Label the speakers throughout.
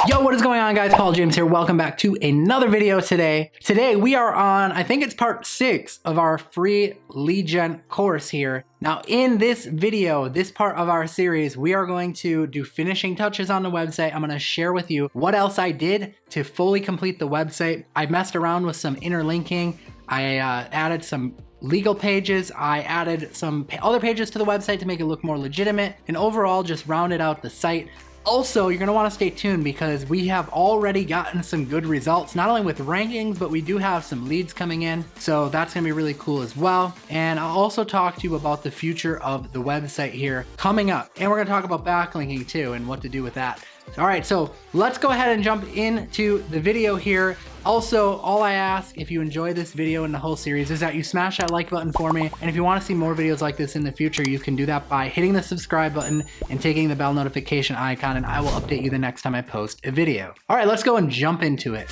Speaker 1: Yo, what is going on, guys? Paul James here. Welcome back to another video today. Today we are on, I think it's part 6 of our free lead gen course here. Now in this video, this part of our series, we are going to do finishing touches on the website. I'm going to share with you what else I did to fully complete the website. I messed around with some interlinking. I added some legal pages. I added some other pages to the website to make it look more legitimate, and overall just rounded out the site. Also, you're gonna wanna stay tuned because we have already gotten some good results, not only with rankings, but we do have some leads coming in. So that's gonna be really cool as well. And I'll also talk to you about the future of the website here coming up. And we're gonna talk about backlinking too and what to do with that. All right, so let's go ahead and jump into the video here. Also, all I ask, if you enjoy this video and the whole series, is that you smash that like button for me. And if you want to see more videos like this in the future, you can do that by hitting the subscribe button and taking the bell notification icon, and I will update you the next time I post a video. All right, let's go and jump into it.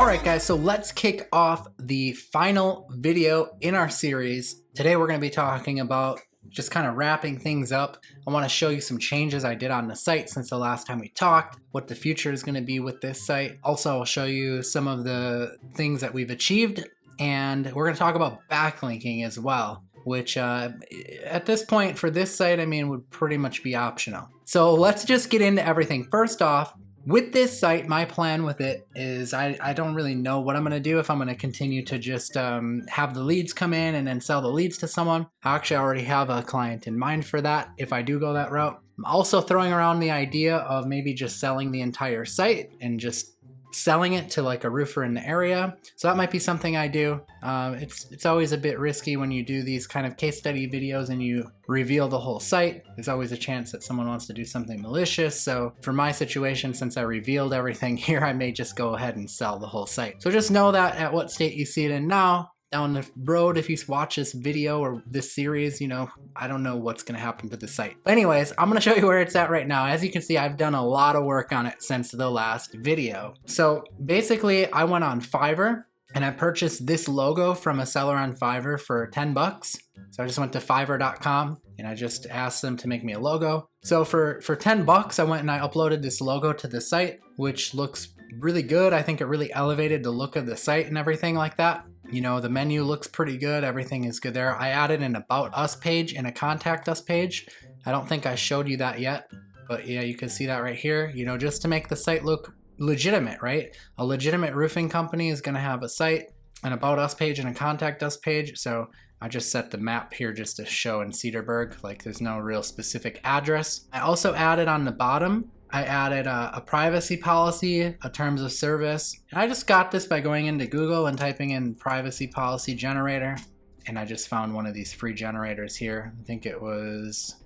Speaker 1: All right, guys, so let's kick off the final video in our series. Today, we're going to be talking about just kind of wrapping things up. I want to show you some changes I did on the site since the last time we talked, what the future is going to be with this site. Also, I'll show you some of the things that we've achieved, and we're going to talk about backlinking as well, which at this point for this site, I mean, would pretty much be optional. So let's just get into everything. First off, with this site, my plan with it is I don't really know what I'm going to do, if I'm going to continue to just have the leads come in and then sell the leads to someone. I actually already have a client in mind for that if I do go that route. I'm also throwing around the idea of maybe just selling the entire site and just selling it to like a roofer in the area. So that might be something I do. It's always a bit risky when you do these kind of case study videos and you reveal the whole site. There's always a chance that someone wants to do something malicious. So for my situation, since I revealed everything here, I may just go ahead and sell the whole site. So just know that at what state you see it in now, down the road, if you watch this video or this series, you know, I don't know what's going to happen to the site. But anyways, I'm going to show you where it's at right now. As you can see, I've done a lot of work on it since the last video. So basically, I went on Fiverr and I purchased this logo from a seller on Fiverr for 10 bucks. So I just went to fiverr.com and I just asked them to make me a logo. So for 10 bucks, I went and I uploaded this logo to the site, which looks really good. I think it really elevated the look of the site and everything like that. You know, the menu looks pretty good. Everything is good there. I added an About Us page and a Contact Us page. I don't think I showed you that yet, but yeah, you can see that right here. You know, just to make the site look legitimate, right? A legitimate roofing company is going to have a site, an About Us page, and a Contact Us page. So I just set the map here just to show in Cedarburg, like there's no real specific address. I also added on the bottom, I added a privacy policy, a terms of service. And I just got this by going into Google and typing in privacy policy generator. And I just found one of these free generators here. I think it was,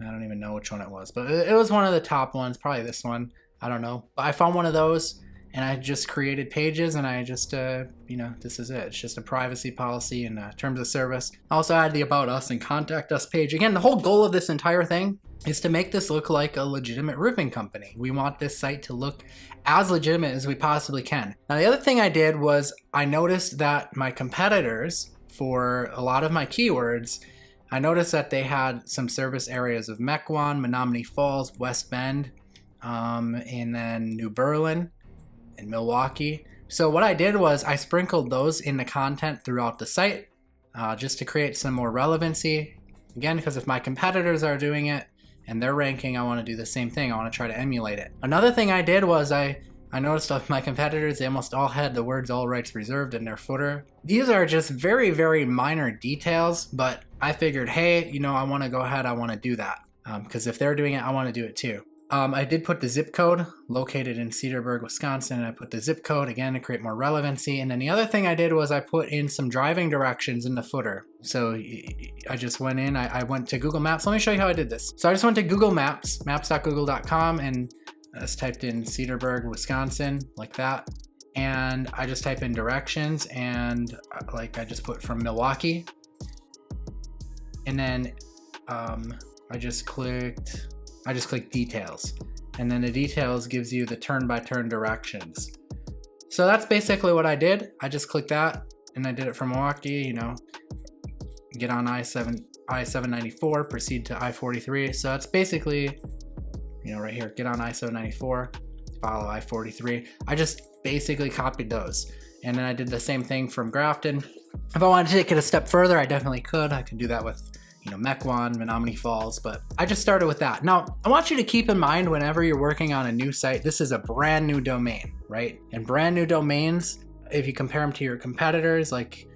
Speaker 1: I don't even know which one it was, but it was one of the top ones, probably this one. I don't know. But I found one of those and I just created pages and I just, you know, this is it. It's just a privacy policy and terms of service. I also added the About Us and Contact Us page. Again, the whole goal of this entire thing is to make this look like a legitimate roofing company. We want this site to look as legitimate as we possibly can. Now, the other thing I did was I noticed that my competitors, for a lot of my keywords, I noticed that they had some service areas of Mequon, Menominee Falls, West Bend, and then New Berlin and Milwaukee. So what I did was I sprinkled those in the content throughout the site just to create some more relevancy. Again, because if my competitors are doing it, and their ranking, I want to do the same thing. I want to try to emulate it. Another thing I did was I noticed of my competitors, they almost all had the words "all rights reserved" in their footer. These are just very, very minor details, but I figured, hey, you know, I want to go ahead, I want to do that. Because if they're doing it, I want to do it too. I did put the zip code, located in Cedarburg, Wisconsin, and I put the zip code again to create more relevancy. And then the other thing I did was I put in some driving directions in the footer. So I just went in, I went to Google Maps. Let me show you how I did this. So I just went to Google Maps, maps.google.com, and I just typed in Cedarburg, Wisconsin, like that. And I just type in directions and like I just put from Milwaukee. And then I just clicked details, and then the details gives you the turn-by-turn directions. So that's basically what I did. I just clicked that and I did it from Milwaukee, you know, get on I-794, proceed to I-43. So that's basically you know, right here, get on ISO 94, follow I-43. I just basically copied those. And then I did the same thing from Grafton. If I wanted to take it a step further, I definitely could. I could do that with, you know, Mequon, Menominee Falls, but I just started with that. Now, I want you to keep in mind whenever you're working on a new site, this is a brand new domain, right? And brand new domains, if you compare them to your competitors, like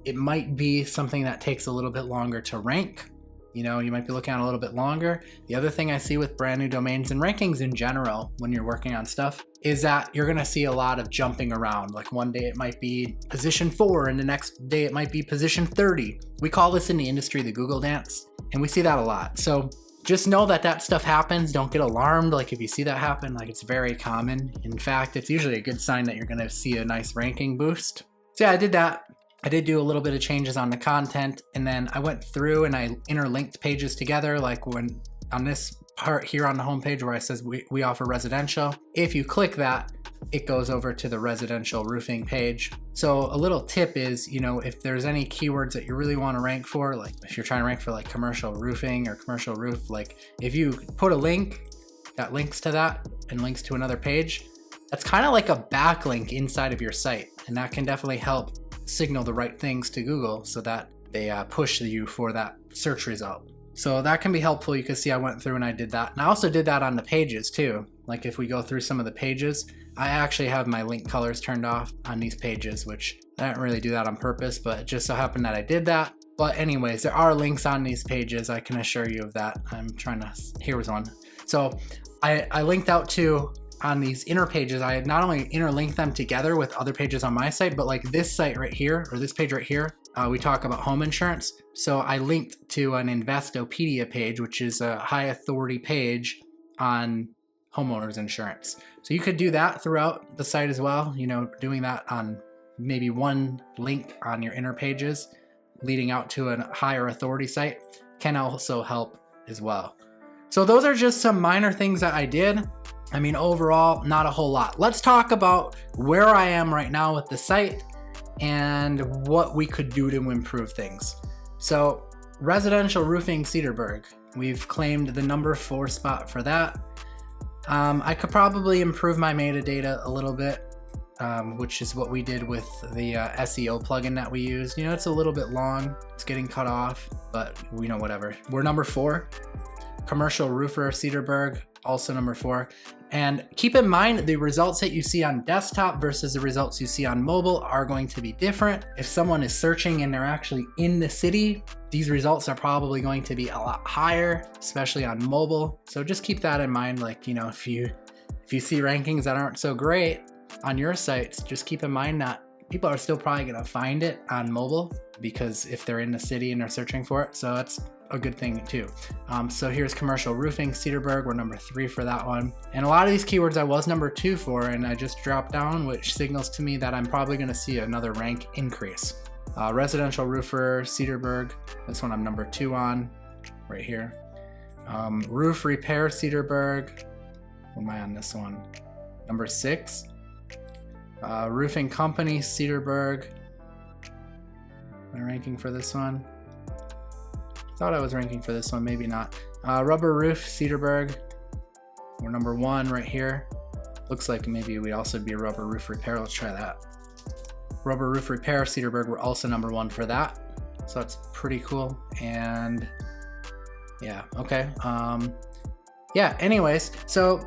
Speaker 1: it might be something that takes a little bit longer to rank. You know, you might be looking at a little bit longer. The other thing I see with brand new domains and rankings in general, when you're working on stuff, is that you're gonna see a lot of jumping around. Like one day it might be position 4 and the next day it might be position 30. We call this in the industry the Google dance, and we see that a lot. So just know that that stuff happens. Don't get alarmed. Like if you see that happen, like it's very common. In fact, it's usually a good sign that you're gonna see a nice ranking boost. So yeah, I did that. I did do a little bit of changes on the content, and then I went through and I interlinked pages together, like when on this part here on the homepage where it says we offer residential. If you click that, it goes over to the residential roofing page. So a little tip is, you know, if there's any keywords that you really want to rank for, like if you're trying to rank for like commercial roofing or commercial roof, like if you put a link that links to that and links to another page, that's kind of like a backlink inside of your site, and that can definitely help signal the right things to Google so that they push you for that search result. So that can be helpful. You can see I went through and I did that. And I also did that on the pages too. Like if we go through some of the pages, I actually have my link colors turned off on these pages, which I didn't really do that on purpose, but it just so happened that I did that. But anyways, there are links on these pages. I can assure you of that. I'm trying to, here's one. So I linked out to on these inner pages. I not only interlinked them together with other pages on my site, but like this site right here, or this page right here, we talk about home insurance. So I linked to an Investopedia page, which is a high authority page on homeowners insurance. So you could do that throughout the site as well, you know, doing that on maybe one link on your inner pages leading out to a higher authority site can also help as well. So those are just some minor things that I did. I mean, overall, not a whole lot. Let's talk about where I am right now with the site and what we could do to improve things. So residential roofing Cedarburg, we've claimed the number 4 spot for that. I could probably improve my metadata a little bit, which is what we did with the SEO plugin that we used. You know, it's a little bit long, it's getting cut off, but we know whatever. We're number 4. Commercial roofer Cedarburg, also number 4. And keep in mind, the results that you see on desktop versus the results you see on mobile are going to be different. If someone is searching and they're actually in the city, these results are probably going to be a lot higher, especially on mobile. So just keep that in mind. Like, you know, if you see rankings that aren't so great on your sites, just keep in mind that people are still probably going to find it on mobile, because if they're in the city and they're searching for it. So that's a good thing too. So here's commercial roofing Cedarburg, we're number 3 for that one. And a lot of these keywords I was number 2 for, and I just dropped down, which signals to me that I'm probably going to see another rank increase. Residential roofer Cedarburg, this one I'm number 2 on, right here. Roof repair Cedarburg, where am I on this one? Number 6. Roofing company Cedarburg, am I ranking for this one? Thought I was ranking for this one, maybe not. Rubber roof Cedarburg, we're number 1 right here. Looks like maybe we'd also be a rubber roof repair. Let's try that. Rubber roof repair Cedarburg, we're also number 1 for that. So that's pretty cool. And yeah, okay. Yeah, anyways, so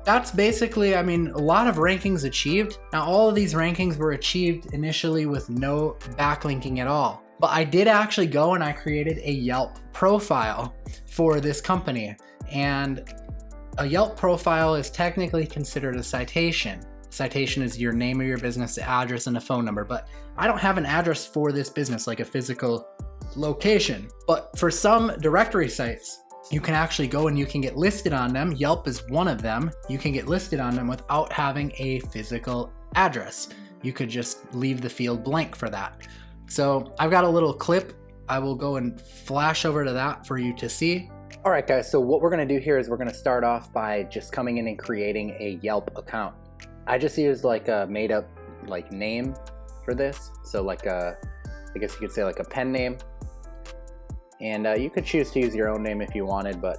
Speaker 1: that's basically, I mean, a lot of rankings achieved. Now, all of these rankings were achieved initially with no backlinking at all. But I did actually go and I created a Yelp profile for this company. And a Yelp profile is technically considered a citation. Citation is your name of your business, the address, and a phone number. But I don't have an address for this business, like a physical location. But for some directory sites, you can actually go and you can get listed on them. Yelp is one of them. You can get listed on them without having a physical address. You could just leave the field blank for that. So I've got a little clip. I will go and flash over to that for you to see. All right, guys, so what we're gonna do here is we're gonna start off by just coming in and creating a Yelp account. I just used like a made up like name for this. So like I guess you could say like a pen name. And you could choose to use your own name if you wanted, but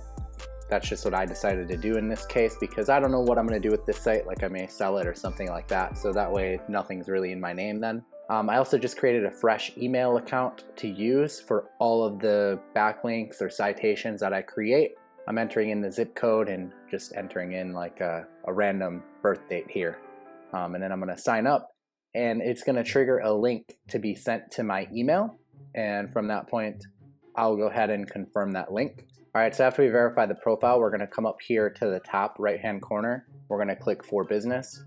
Speaker 1: that's just what I decided to do in this case, because I don't know what I'm going to do with this site. Like I may sell it or something like that. So that way nothing's really in my name then. I also just created a fresh email account to use for all of the backlinks or citations that I create. I'm entering in the zip code and just entering in like a random birth date here. And then I'm going to sign up, and it's going to trigger a link to be sent to my email. And from that point, I'll go ahead and confirm that link. All right, so after we verify the profile, we're going to come up here to the top right-hand corner. We're going to click For Business.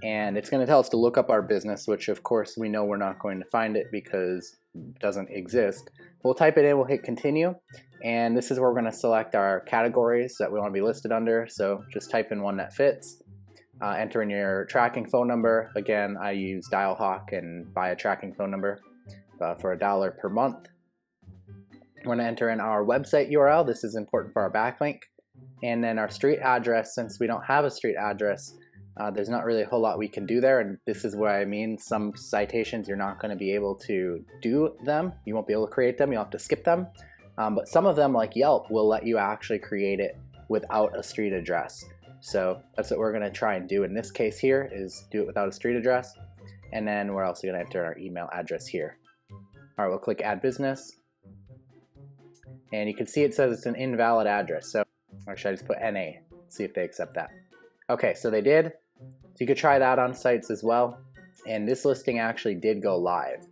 Speaker 1: And it's going to tell us to look up our business, which of course we know we're not going to find it because it doesn't exist. We'll type it in, we'll hit continue, and this is where we're going to select our categories that we want to be listed under. So just type in one that fits, enter in your tracking phone number. Again, I use DialHawk and buy a tracking phone number for $1 per month. We're going to enter in our website URL. This is important for our backlink. And then our street address. Since we don't have a street address, there's not really a whole lot we can do there, and this is what I mean. Some citations you're not going to be able to do them. You won't be able to create them. You'll have to skip them. But some of them, like Yelp, will let you actually create it without a street address. So that's what we're going to try and do in this case here, is do it without a street address. And then we're also going to enter our email address here. All right, we'll click Add Business. And you can see it says it's an invalid address. So, or should I just put NA? See if they accept that. Okay, so they did. So you could try that on sites as well. And this listing actually did go live.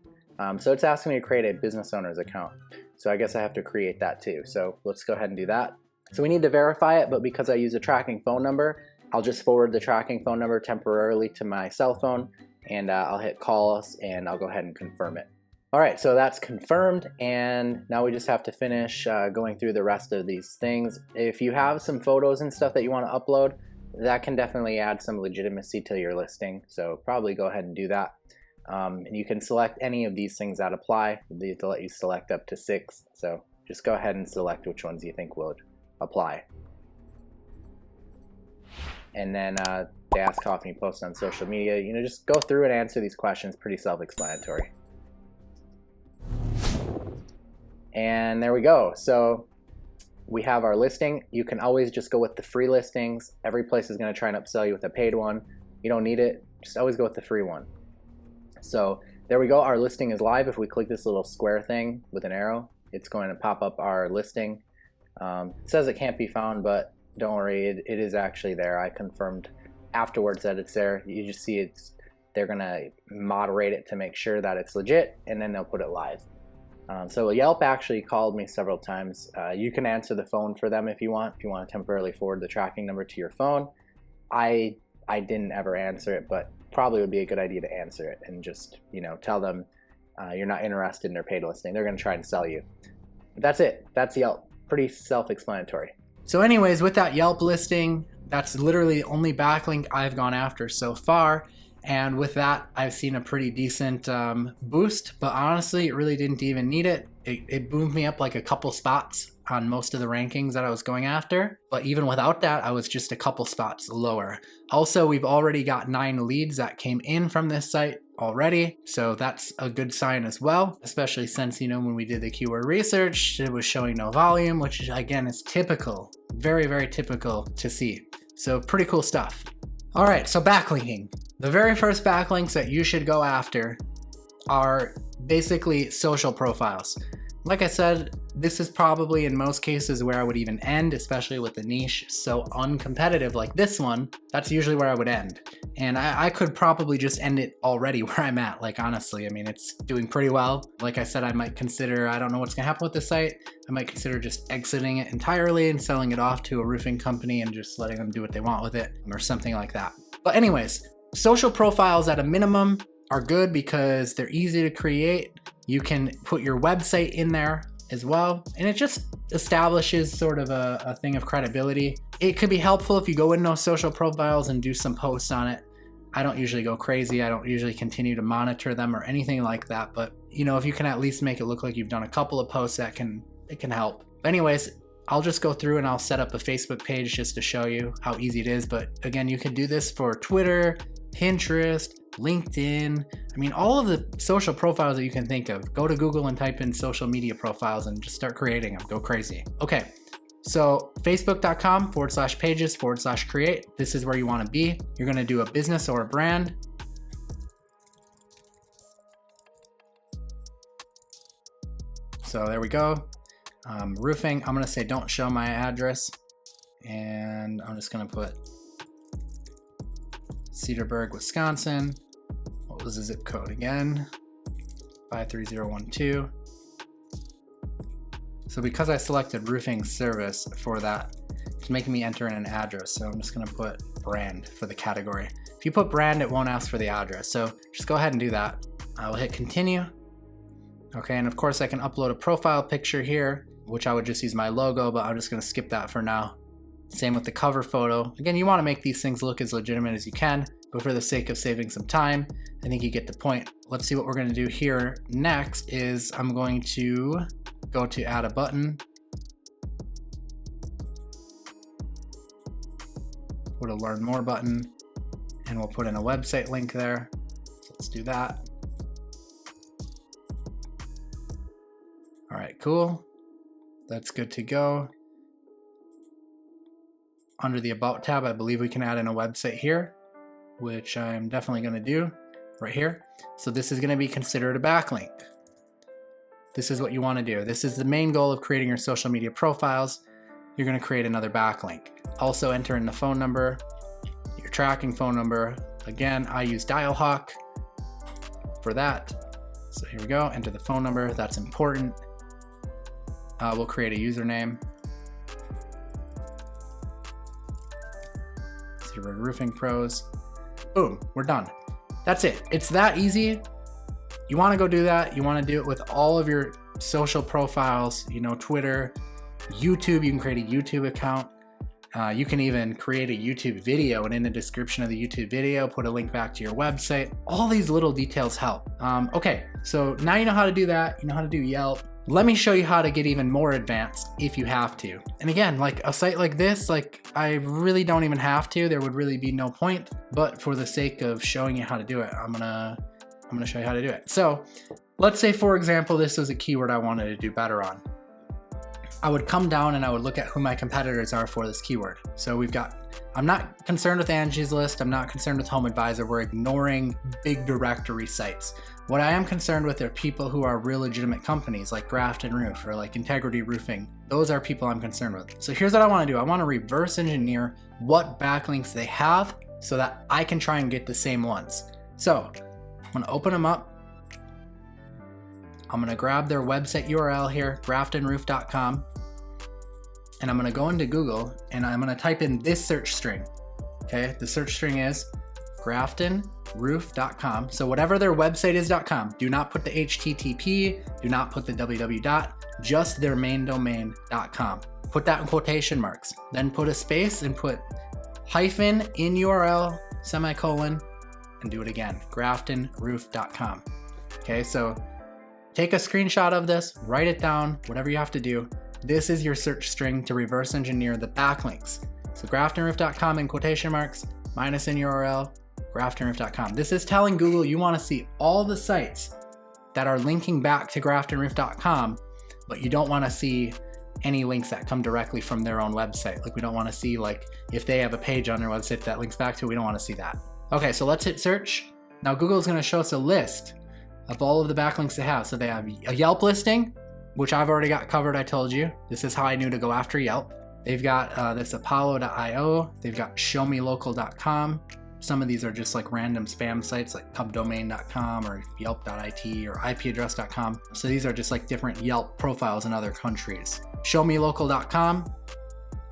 Speaker 1: So it's asking me to create a business owner's account. So I guess I have to create that too. So let's go ahead and do that. So we need to verify it, but because I use a tracking phone number, I'll just forward the tracking phone number temporarily to my cell phone, and I'll hit call us, and I'll go ahead and confirm it. All right, so that's confirmed, and now we just have to finish going through the rest of these things. If you have some photos and stuff that you want to upload, that can definitely add some legitimacy to your listing, so probably go ahead and do that. And you can select any of these things that apply. They'll let you select up to 6, so just go ahead and select which ones you think would apply. And then they ask how often you post on social media. You know, just go through and answer these questions, pretty self-explanatory. And there we go. So we have our listing. You can always just go with the free listings. Every place is going to try and upsell you with a paid one. You don't need it. Just always go with the free one. So there we go. Our listing is live. If we click this little square thing with an arrow, it's going to pop up our listing. It says it can't be found, but don't worry, it is actually there. I confirmed afterwards that it's there. You just see they're going to moderate it to make sure that it's legit, and then they'll put it live. So Yelp actually called me several times. You can answer the phone for them if you want to temporarily forward the tracking number to your phone. I didn't ever answer it, but probably would be a good idea to answer it and just, you know, tell them you're not interested in their paid listing. They're going to try and sell you. But that's it. That's Yelp. Pretty self-explanatory. So anyways, with that Yelp listing, that's literally the only backlink I've gone after so far. And with that, I've seen a pretty decent boost, but honestly, it really didn't even need it. It boomed me up like a couple spots on most of the rankings that I was going after. But even without that, I was just a couple spots lower. Also, we've already got 9 leads that came in from this site already. So that's a good sign as well, especially since, you know, when we did the keyword research, it was showing no volume, which again is typical, very, very typical to see. So pretty cool stuff. All right, so backlinking. The very first backlinks that you should go after are basically social profiles. Like I said, this is probably in most cases where I would even end, especially with a niche so uncompetitive like this one. That's usually where I would end. And I could probably just end it already where I'm at, like honestly. I mean, it's doing pretty well. Like I said, I might consider, I don't know what's gonna happen with this site. I might consider just exiting it entirely and selling it off to a roofing company and just letting them do what they want with it or something like that. But anyways, social profiles at a minimum are good because they're easy to create. You can put your website in there as well, and it just establishes sort of a thing of credibility. It could be helpful if you go in those social profiles and do some posts on it. I don't usually go crazy. I don't usually continue to monitor them or anything like that, but you know, if you can at least make it look like you've done a couple of posts, it can help. But anyways, I'll just go through and I'll set up a Facebook page just to show you how easy it is. But again, you can do this for Twitter, Pinterest, LinkedIn. I mean, all of the social profiles that you can think of. Go to Google and type in social media profiles and just start creating them. Go crazy. Okay, So facebook.com/pages/create. This is where you want to be. You're going to do a business or a brand. So there we go. Roofing, I'm going to say don't show my address. And I'm just going to put Cedarburg, Wisconsin. What was the zip code again? 53012. So because I selected roofing service for that, it's making me enter in an address. So I'm just going to put brand for the category. If you put brand, it won't ask for the address. So just go ahead and do that. I will hit continue. Okay, and of course I can upload a profile picture here, which I would just use my logo, but I'm just going to skip that for now. Same with the cover photo. Again, you want to make these things look as legitimate as you can, but for the sake of saving some time, I think you get the point. Let's see what we're going to do here next is I'm going to go to add a button. Put a learn more button, and we'll put in a website link there. So let's do that. All right, cool. That's good to go. Under the About tab, I believe we can add in a website here, which I'm definitely going to do right here. So this is going to be considered a backlink. This is what you want to do. This is the main goal of creating your social media profiles. You're going to create another backlink. Also enter in the phone number, your tracking phone number. Again, I use Dialhawk for that. So here we go, enter the phone number. That's important. We'll create a username. Roofing Pros. Boom, we're done. That's it. It's that easy. You want to go do that. You want to do it with all of your social profiles, you know, Twitter, YouTube. You can create a YouTube account. You can even create a YouTube video, and in the description of the YouTube video, put a link back to your website. All these little details help. Okay, so now you know how to do that. You know how to do Yelp. Let me show you how to get even more advanced if you have to. And again, like a site like this, like I really don't even have to. There would really be no point. But for the sake of showing you how to do it, I'm gonna show you how to do it. So let's say, for example, this was a keyword I wanted to do better on. I would come down and I would look at who my competitors are for this keyword. So we've got, I'm not concerned with Angie's List. I'm not concerned with Home Advisor. We're ignoring big directory sites. What I am concerned with are people who are real legitimate companies like Grafton Roof or like Integrity Roofing. Those are people I'm concerned with. So here's what I want to do. I want to reverse engineer what backlinks they have so that I can try and get the same ones. So I'm going to open them up. I'm going to grab their website URL here, graftonroof.com. And I'm going to go into Google and I'm going to type in this search string. Okay, the search string is graftonroof.com. So whatever their website is .com, do not put the HTTP, do not put the www, just their main domain .com. Put that in quotation marks, then put a space and put hyphen in URL, semicolon, and do it again, graftonroof.com. Okay, so take a screenshot of this, write it down, whatever you have to do. This is your search string to reverse engineer the backlinks. So graftonroof.com in quotation marks, minus in URL, graftonroof.com. This is telling Google you want to see all the sites that are linking back to graftonroof.com, but you don't want to see any links that come directly from their own website. Like we don't want to see, like if they have a page on their website that links back to it, we don't want to see that. Okay, so let's hit search. Now Google is going to show us a list of all of the backlinks they have. So they have a Yelp listing, which I've already got covered, I told you. This is how I knew to go after Yelp. They've got this apollo.io. They've got showmelocal.com. Some of these are just like random spam sites like cubdomain.com or yelp.it or ipaddress.com. So these are just like different Yelp profiles in other countries. Showmelocal.com.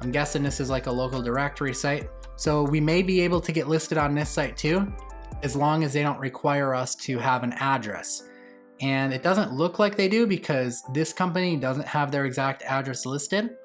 Speaker 1: I'm guessing this is like a local directory site. So we may be able to get listed on this site too, as long as they don't require us to have an address. And it doesn't look like they do because this company doesn't have their exact address listed.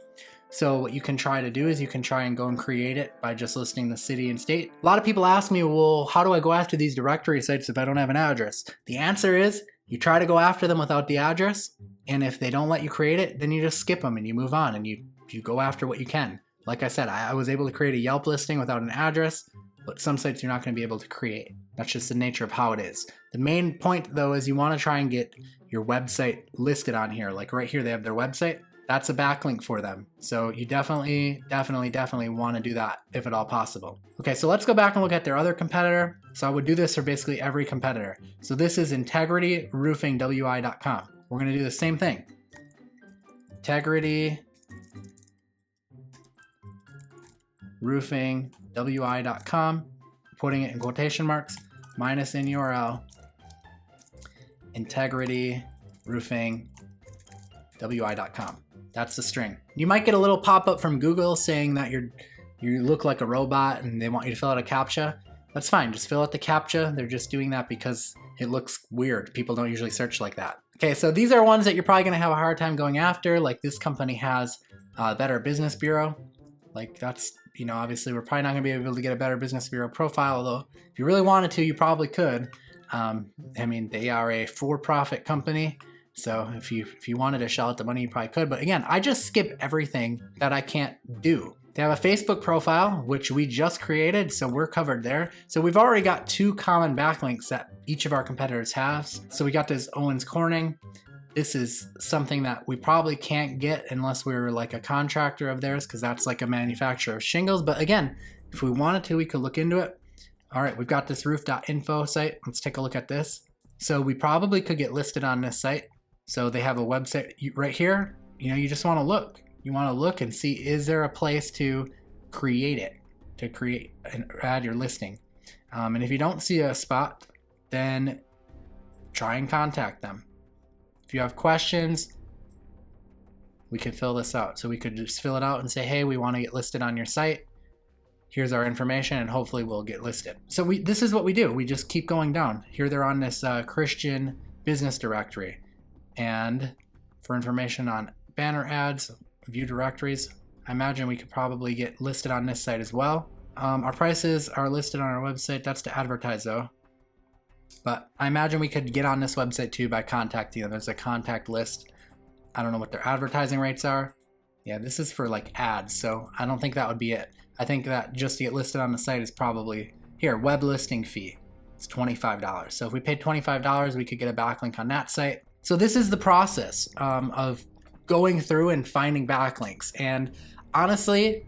Speaker 1: So what you can try to do is you can try and go and create it by just listing the city and state. A lot of people ask me, well, how do I go after these directory sites if I don't have an address? The answer is you try to go after them without the address. And if they don't let you create it, then you just skip them and you move on and you go after what you can. Like I said, I was able to create a Yelp listing without an address, but some sites you're not going to be able to create. That's just the nature of how it is. The main point though is you want to try and get your website listed on here. Like right here, they have their website. that's a backlink for them. So you definitely want to do that if at all possible. Okay, so let's go back and look at their other competitor. So I would do this for basically every competitor. So this is integrityroofingwi.com. We're going to do the same thing. integrityroofingwi.com, putting it in quotation marks, minus in URL, integrityroofingwi.com. That's the string. You might get a little pop-up from Google saying that you look like a robot and they want you to fill out a CAPTCHA. That's fine, just fill out the CAPTCHA. They're just doing that because it looks weird. People don't usually search like that. Okay, so these are ones that you're probably gonna have a hard time going after. Like this company has a Better Business Bureau. Like that's, you know, obviously we're probably not gonna be able to get a Better Business Bureau profile, although if you really wanted to, you probably could. I mean, they are a for-profit company. So if you wanted to shell out the money, you probably could. But again, I just skip everything that I can't do. They have a Facebook profile, which we just created, so we're covered there. So we've already got 2 common backlinks that each of our competitors has. So we got this Owens Corning. This is something that we probably can't get unless we were like a contractor of theirs, because that's like a manufacturer of shingles. But again, if we wanted to, we could look into it. All right, we've got this roof.info site. Let's take a look at this. So we probably could get listed on this site. So they have a website right here. You know, you just want to look. You want to look and see, is there a place to create it, to create and add your listing? And if you don't see a spot, then try and contact them. If you have questions, we could fill this out. So we could just fill it out and say, hey, we want to get listed on your site. Here's our information, and hopefully we'll get listed. So this is what we do. We just keep going down. Here they're on this Christian business directory. And for information on banner ads, view directories, I imagine we could probably get listed on this site as well. Our prices are listed on our website. That's to advertise though. But I imagine we could get on this website too by contacting them. There's a contact list. I don't know what their advertising rates are. Yeah, this is for like ads, so I don't think that would be it. I think that just to get listed on the site is probably, here, web listing fee. It's $25. So if we paid $25, we could get a backlink on that site. So this is the process of going through and finding backlinks. And honestly,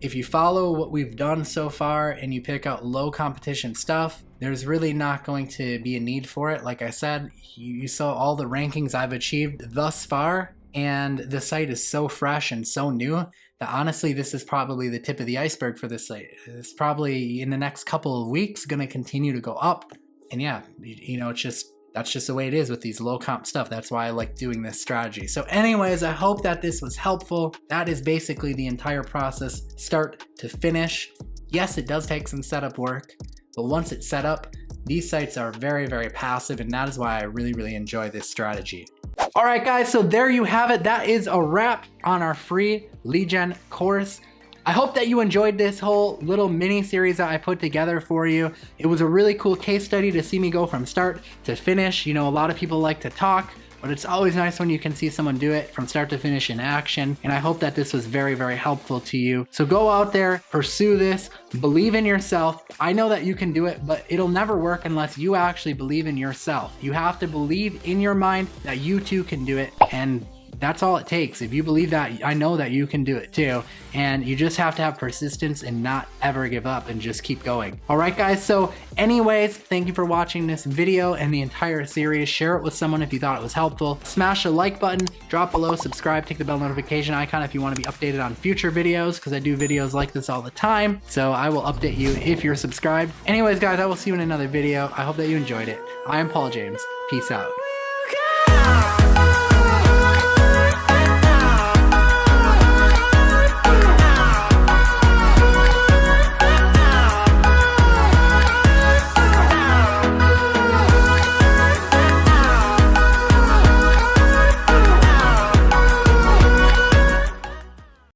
Speaker 1: if you follow what we've done so far and you pick out low competition stuff, there's really not going to be a need for it. Like I said, you saw all the rankings I've achieved thus far, and the site is so fresh and so new that honestly, this is probably the tip of the iceberg for this site. It's probably in the next couple of weeks gonna continue to go up. And yeah, you know, that's just the way it is with these low comp stuff. That's why I like doing this strategy. So anyways, I hope that this was helpful. That is basically the entire process, start to finish. Yes, it does take some setup work, but once it's set up, these sites are very, very passive, and that is why I really, really enjoy this strategy. All right, guys, so there you have it. That is a wrap on our free lead gen course. I hope that you enjoyed this whole little mini series that I put together for you. It was a really cool case study to see me go from start to finish. You know, a lot of people like to talk, but it's always nice when you can see someone do it from start to finish in action. And I hope that this was very, very helpful to you. So go out there, pursue this, believe in yourself. I know that you can do it, but it'll never work unless you actually believe in yourself. You have to believe in your mind that you too can do it, and that's all it takes. If you believe that, I know that you can do it too. And you just have to have persistence and not ever give up and just keep going. All right, guys. So anyways, thank you for watching this video and the entire series. Share it with someone if you thought it was helpful. Smash the like button, drop below, subscribe, click the bell notification icon if you want to be updated on future videos, because I do videos like this all the time. So I will update you if you're subscribed. Anyways, guys, I will see you in another video. I hope that you enjoyed it. I am Paul James. Peace out.